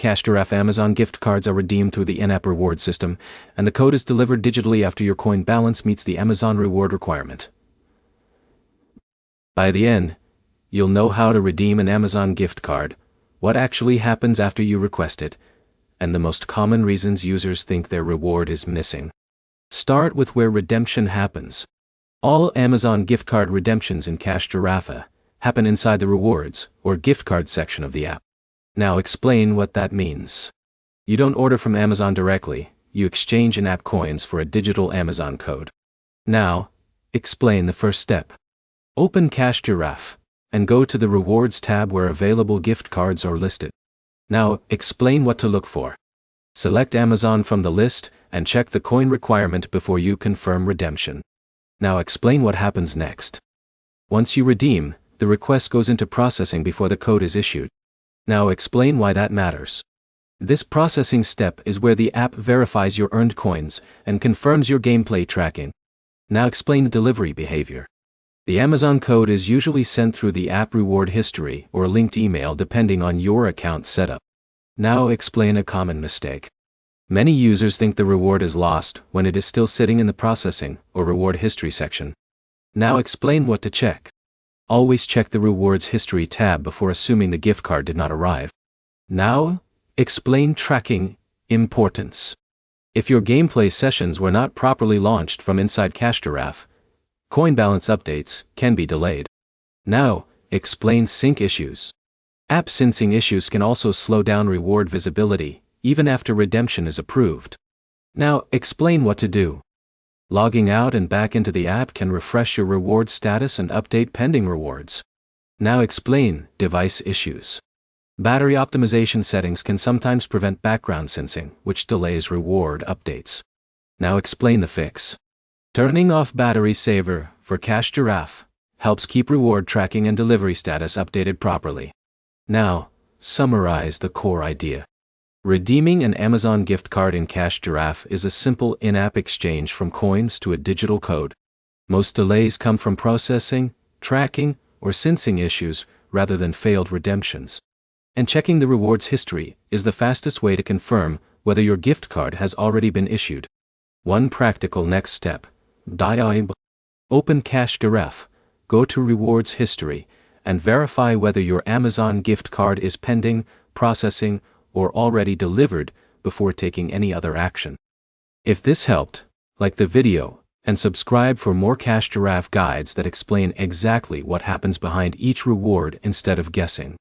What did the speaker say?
Giraffe Amazon gift cards are redeemed through the in-app reward system, and the code is delivered digitally after your coin balance meets the Amazon reward requirement. By the end, you'll know how to redeem an Amazon gift card, what actually happens after you request it, and the most common reasons users think their reward is missing. Start with where redemption happens. All Amazon gift card redemptions in Giraffe happen inside the rewards or gift card section of the app. Now explain what that means. You don't order from Amazon directly, you exchange in-app coins for a digital Amazon code. Now, explain the first step. Open Giraffe and go to the Rewards tab where available gift cards are listed. Now, explain what to look for. Select Amazon from the list and check the coin requirement before you confirm redemption. Now explain what happens next. Once you redeem, the request goes into processing before the code is issued. Now explain why that matters. This processing step is where the app verifies your earned coins and confirms your gameplay tracking. Now explain the delivery behavior. The Amazon code is usually sent through the app reward history or linked email depending on your account setup. Now explain a common mistake. Many users think the reward is lost when it is still sitting in the processing or reward history section. Now explain what to check. Always check the rewards history tab before assuming the gift card did not arrive. Now, explain tracking importance. If your gameplay sessions were not properly launched from inside Giraffe, coin balance updates can be delayed. Now, explain sync issues. App syncing issues can also slow down reward visibility, even after redemption is approved. Now, explain what to do. Logging out and back into the app can refresh your reward status and update pending rewards. Now explain device issues. Battery optimization settings can sometimes prevent background syncing, which delays reward updates. Now explain the fix. Turning off battery saver for Giraffe helps keep reward tracking and delivery status updated properly. Now, summarize the core idea. Redeeming an Amazon gift card in Giraffe is a simple in-app exchange from coins to a digital code. Most delays come from processing, tracking, or syncing issues rather than failed redemptions. And checking the rewards history is the fastest way to confirm whether your gift card has already been issued. One practical next step. Open Giraffe, go to Rewards History, and verify whether your Amazon gift card is pending, processing, or already delivered before taking any other action. If this helped, like the video, and subscribe for more Giraffe guides that explain exactly what happens behind each reward instead of guessing.